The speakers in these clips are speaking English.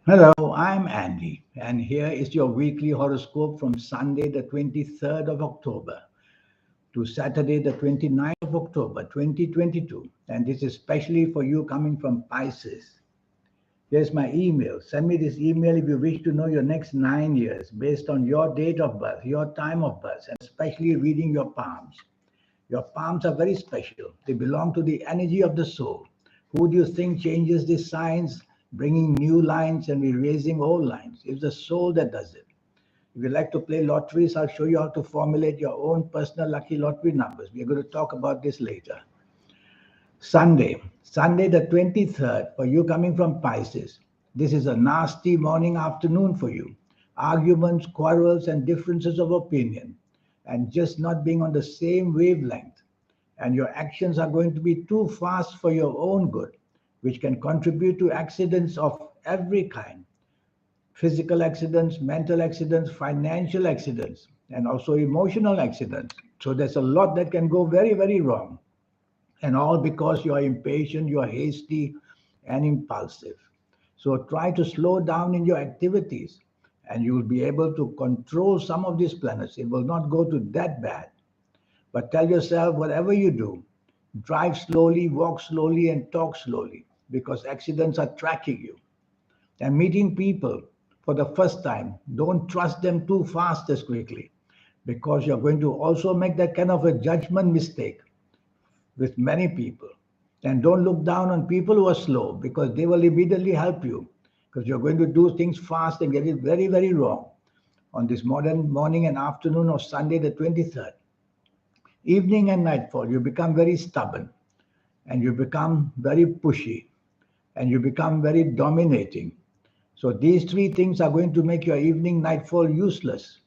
Hello, I'm Andy, and here is your weekly horoscope from Sunday, the 23rd of October to Saturday, the 29th of October, 2022. And this is especially for you coming from Pisces. Here's my email. Send me this email if you wish to know your next 9 years based on your date of birth, your time of birth, and especially reading your palms. Your palms are very special. They belong to the energy of the soul. Who do you think changes these signs, bringing new lines and erasing old lines? It's the soul that does it. If you like to play lotteries, I'll show you how to formulate your own personal lucky lottery numbers. We're going to talk about this later. Sunday the 23rd, for you coming from Pisces. This is a nasty morning afternoon for you. Arguments, quarrels, and differences of opinion, and just not being on the same wavelength. And your actions are going to be too fast for your own good, which can contribute to accidents of every kind: physical accidents, mental accidents, financial accidents, and also emotional accidents. So there's a lot that can go very, very wrong, and all because you are impatient, you are hasty, and impulsive. So try to slow down in your activities, and you will be able to control some of these planets. It will not go to that bad. But tell yourself, whatever you do, drive slowly, walk slowly, and talk slowly, because accidents are tracking you. And meeting people for the first time, don't trust them too fast as quickly, because you're going to also make that kind of a judgment mistake with many people. And don't look down on people who are slow, because they will immediately help you, because you're going to do things fast and get it very, very wrong on this modern morning and afternoon of Sunday, the 23rd. Evening and nightfall, you become very stubborn, and you become very pushy, and you become very dominating. So these three things are going to make your evening nightfall useless.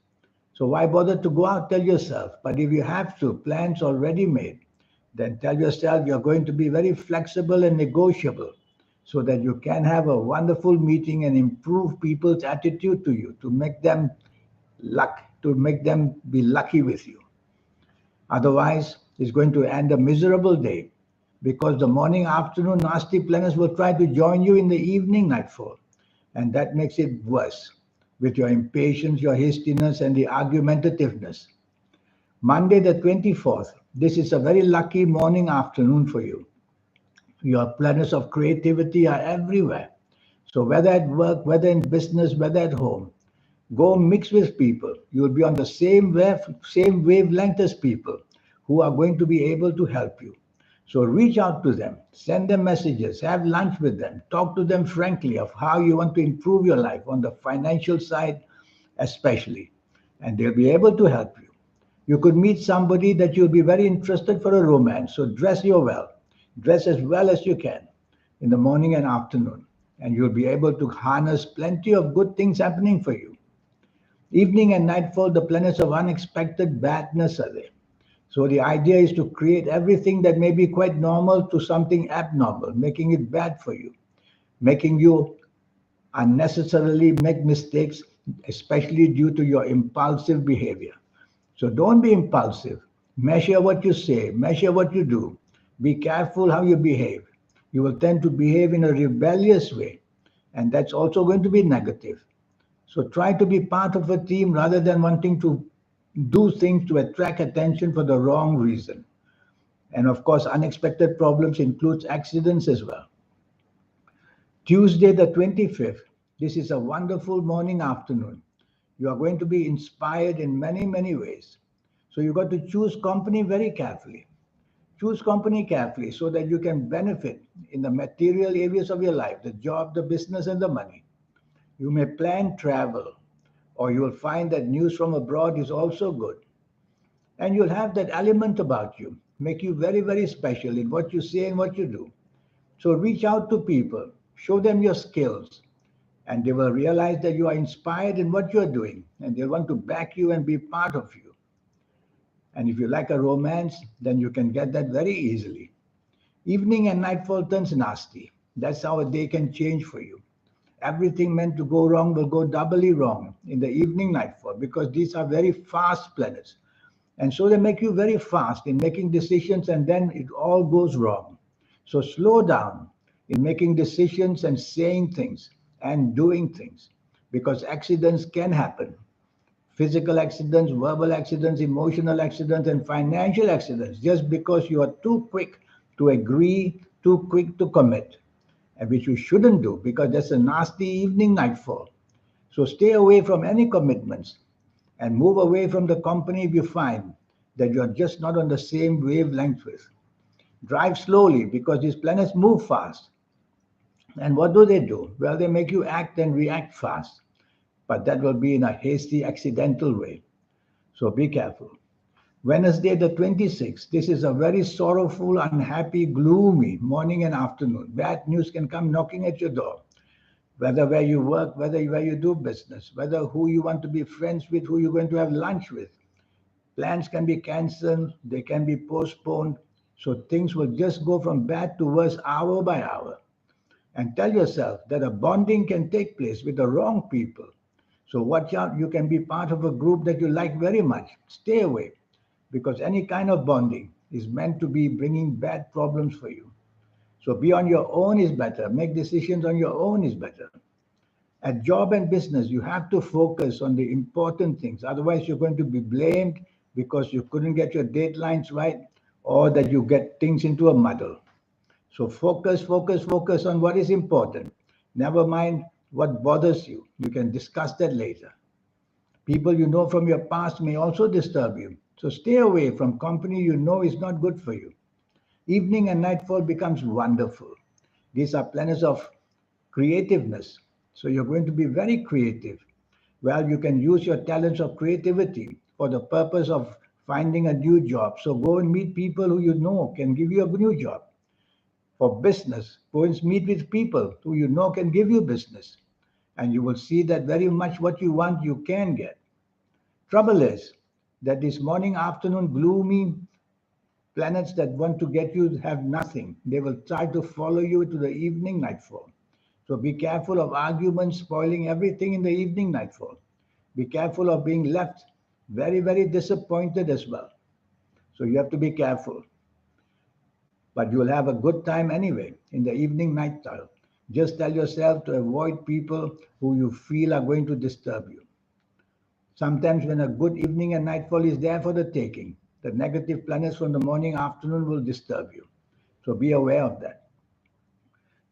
So why bother to go out? Tell yourself. But if you have to, plans already made, then tell yourself you're going to be very flexible and negotiable, so that you can have a wonderful meeting and improve people's attitude to you, to make them be lucky with you. Otherwise, it's going to end a miserable day, because the morning, afternoon, nasty planets will try to join you in the evening nightfall. And that makes it worse with your impatience, your hastiness, and the argumentativeness. Monday, the 24th, this is a very lucky morning, afternoon for you. Your planets of creativity are everywhere. So, whether at work, whether in business, whether at home, go mix with people. You'll be on the same wavelength as people who are going to be able to help you. So reach out to them, send them messages, have lunch with them, talk to them frankly of how you want to improve your life on the financial side, especially, and they'll be able to help you. You could meet somebody that you'll be very interested for a romance. So dress as well as you can in the morning and afternoon, and you'll be able to harness plenty of good things happening for you. Evening and nightfall, the planets of unexpected badness are there. So the idea is to create everything that may be quite normal to something abnormal, making it bad for you, making you unnecessarily make mistakes, especially due to your impulsive behavior. So don't be impulsive. Measure what you say, measure what you do. Be careful how you behave. You will tend to behave in a rebellious way, and that's also going to be negative. So try to be part of a team rather than wanting to do things to attract attention for the wrong reason. And of course, unexpected problems includes accidents as well. Tuesday, the 25th, this is a wonderful morning, afternoon. You are going to be inspired in many, many ways. So you got to choose company very carefully. Choose company carefully so that you can benefit in the material areas of your life, the job, the business, and the money. You may plan travel, or you will find that news from abroad is also good. And you'll have that element about you, make you very, very special in what you say and what you do. So reach out to people, show them your skills, and they will realize that you are inspired in what you're doing, and they want to back you and be part of you. And if you like a romance, then you can get that very easily. Evening and nightfall turns nasty. That's how a day can change for you. Everything meant to go wrong will go doubly wrong in the evening nightfall, because these are very fast planets. And so they make you very fast in making decisions, and then it all goes wrong. So slow down in making decisions and saying things, and doing things, because accidents can happen. Physical accidents, verbal accidents, emotional accidents, and financial accidents, just because you are too quick to agree, too quick to commit, and which you shouldn't do because that's a nasty evening nightfall. So stay away from any commitments and move away from the company if you find that you're just not on the same wavelength with. Drive slowly because these planets move fast. And what do? Well, they make you act and react fast, but that will be in a hasty, accidental way. So be careful. Wednesday, the 26th, this is a very sorrowful, unhappy, gloomy morning and afternoon. Bad news can come knocking at your door, whether where you work, whether where you do business, whether who you want to be friends with, who you're going to have lunch with. Plans can be cancelled, they can be postponed. So things will just go from bad to worse hour by hour. And tell yourself that a bonding can take place with the wrong people. So watch out, you can be part of a group that you like very much. Stay away, because any kind of bonding is meant to be bringing bad problems for you. So be on your own is better. Make decisions on your own is better. At job and business, you have to focus on the important things. Otherwise, you're going to be blamed because you couldn't get your deadlines right or that you get things into a muddle. So focus on what is important. Never mind what bothers you. You can discuss that later. People you know from your past may also disturb you. So stay away from company you know is not good for you. Evening and nightfall becomes wonderful. These are planets of creativeness. So you're going to be very creative. Well, you can use your talents of creativity for the purpose of finding a new job. So go and meet people who you know can give you a new job. For business, go and meet with people who you know can give you business. And you will see that very much what you want, you can get. Trouble is that this morning, afternoon, gloomy planets that want to get you have nothing. They will try to follow you to the evening nightfall. So be careful of arguments spoiling everything in the evening nightfall. Be careful of being left very, very disappointed as well. So you have to be careful. But you'll have a good time anyway in the evening nightfall. Just tell yourself to avoid people who you feel are going to disturb you. Sometimes when a good evening and nightfall is there for the taking, the negative planets from the morning afternoon will disturb you. So be aware of that.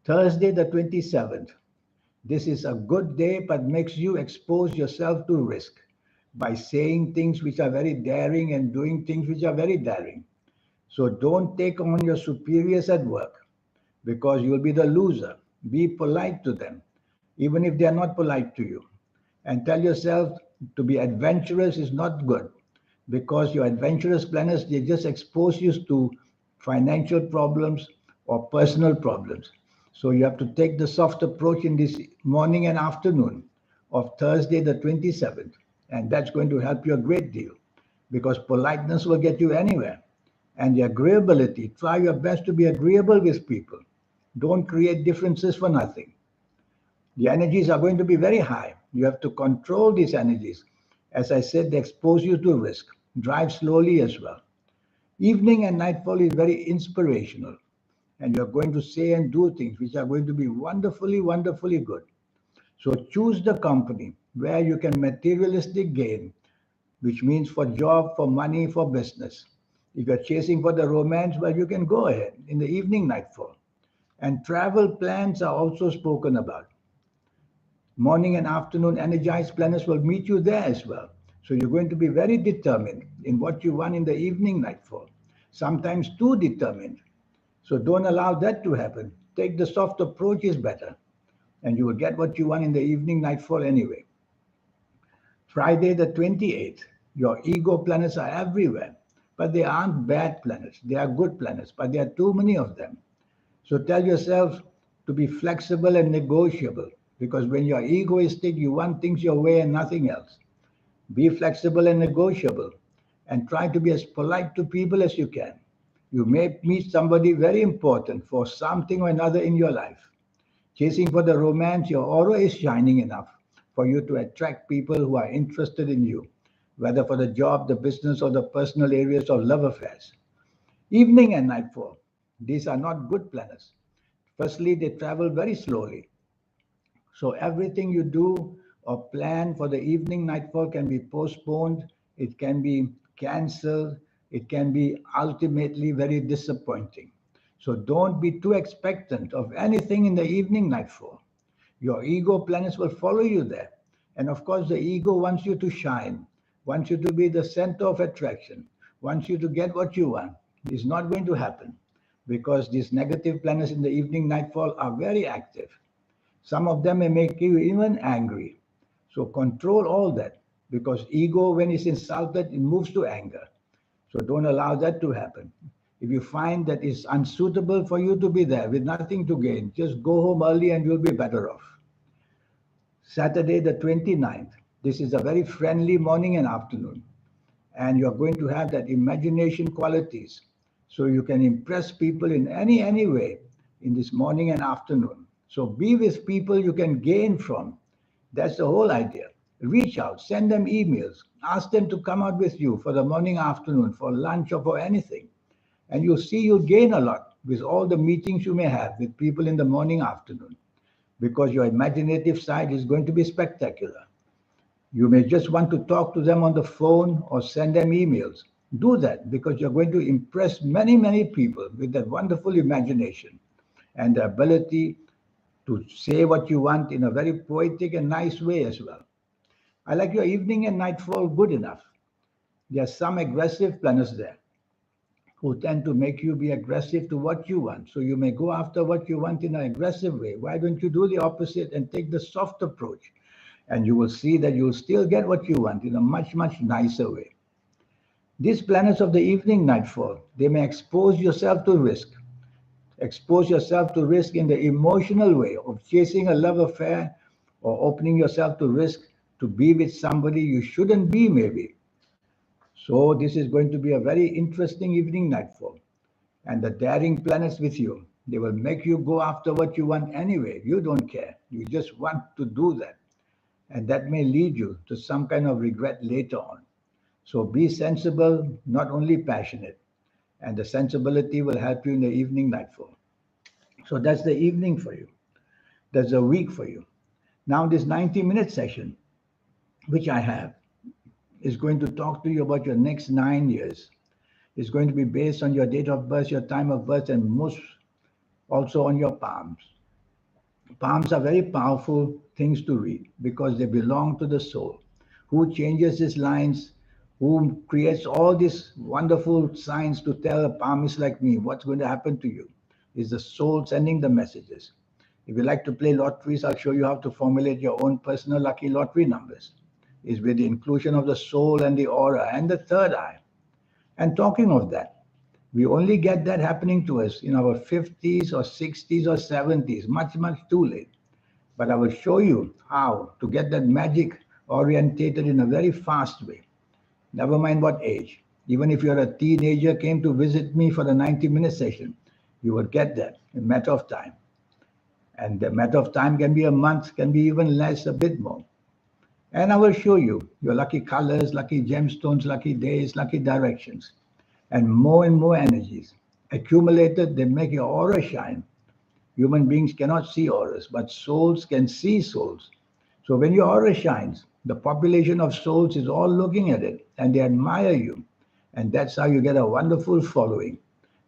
Thursday, the 27th. This is a good day, but makes you expose yourself to risk by saying things which are very daring and doing things which are very daring. So don't take on your superiors at work because you'll be the loser. Be polite to them, even if they are not polite to you. And tell yourself to be adventurous is not good because your adventurous planets, they just expose you to financial problems or personal problems. So you have to take the soft approach in this morning and afternoon of Thursday, the 27th. And that's going to help you a great deal because politeness will get you anywhere. And the agreeability, try your best to be agreeable with people. Don't create differences for nothing. The energies are going to be very high. You have to control these energies. As I said, they expose you to risk. Drive slowly as well. Evening and nightfall is very inspirational. And you're going to say and do things which are going to be wonderfully, wonderfully good. So choose the company where you can materialistic gain, which means for job, for money, for business. If you're chasing for the romance, well, you can go ahead in the evening nightfall. And travel plans are also spoken about. Morning and afternoon energized planets will meet you there as well. So you're going to be very determined in what you want in the evening nightfall, sometimes too determined. So don't allow that to happen. Take the soft approach is better, and you will get what you want in the evening nightfall anyway. Friday the 28th, your ego planets are everywhere, but they aren't bad planets. They are good planets, but there are too many of them. So tell yourself to be flexible and negotiable because when you're egoistic, you want things your way and nothing else. Be flexible and negotiable and try to be as polite to people as you can. You may meet somebody very important for something or another in your life. Chasing for the romance, your aura is shining enough for you to attract people who are interested in you, whether for the job, the business, or the personal areas of love affairs. Evening and nightfall, these are not good planets. Firstly, they travel very slowly. So everything you do or plan for the evening nightfall can be postponed, it can be cancelled, it can be ultimately very disappointing. So don't be too expectant of anything in the evening nightfall. Your ego planets will follow you there. And of course, the ego wants you to shine, wants you to be the center of attraction, wants you to get what you want. It's not going to happen because these negative planets in the evening nightfall are very active. Some of them may make you even angry. So control all that because ego, when it's insulted, it moves to anger. So don't allow that to happen. If you find that it's unsuitable for you to be there with nothing to gain, just go home early and you'll be better off. Saturday, the 29th. This is a very friendly morning and afternoon. And you're going to have that imagination qualities. So you can impress people in any way in this morning and afternoon. So be with people you can gain from. That's the whole idea. Reach out, send them emails, ask them to come out with you for the morning, afternoon, for lunch or for anything. And you'll see you'll gain a lot with all the meetings you may have with people in the morning, afternoon, because your imaginative side is going to be spectacular. You may just want to talk to them on the phone or send them emails. Do that because you're going to impress many people with that wonderful imagination and the ability to say what you want in a very poetic and nice way as well. I like your evening and nightfall good enough. There are some aggressive planets there who tend to make you be aggressive to what you want. So you may go after what you want in an aggressive way. Why don't you do the opposite and take the soft approach? And you will see that you'll still get what you want in a much nicer way. These planets of the evening nightfall, they may expose yourself to risk. Expose yourself to risk in the emotional way of chasing a love affair or opening yourself to risk to be with somebody you shouldn't be, maybe. So this is going to be a very interesting evening nightfall. And the daring planets with you, they will make you go after what you want anyway. You don't care. You just want to do that. And that may lead you to some kind of regret later on. So be sensible, not only passionate. And the sensibility will help you in the evening nightfall. So that's the evening for you. That's a week for you. Now this 90-minute session, which I have, is going to talk to you about your next 9 years. It's going to be based on your date of birth, your time of birth, and most also on your palms. Palms are very powerful things to read because they belong to the soul. Who changes these lines, who creates all these wonderful signs to tell a palmist like me what's going to happen to you, is the soul sending the messages. If you like to play lotteries, I'll show you how to formulate your own personal lucky lottery numbers. It's with the inclusion of the soul and the aura and the third eye. And talking of that, we only get that happening to us in our 50s or 60s or 70s, much too late. But I will show you how to get that magic orientated in a very fast way. Never mind what age. Even if you're a teenager, came to visit me for the 90-minute session, you will get that in a matter of time. And the matter of time can be a month, can be even less, a bit more. And I will show you your lucky colors, lucky gemstones, lucky days, lucky directions, and more energies. Accumulated, they make your aura shine. Human beings cannot see auras, but souls can see souls. So when your aura shines, the population of souls is all looking at it and they admire you. And that's how you get a wonderful following.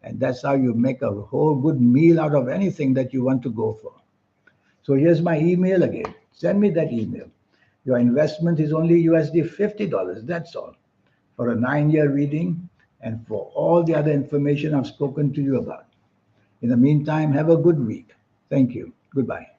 And that's how you make a whole good meal out of anything that you want to go for. So here's my email again. Send me that email. Your investment is only USD $50. That's all. For a 9-year reading and for all the other information I've spoken to you about. In the meantime, have a good week. Thank you. Goodbye.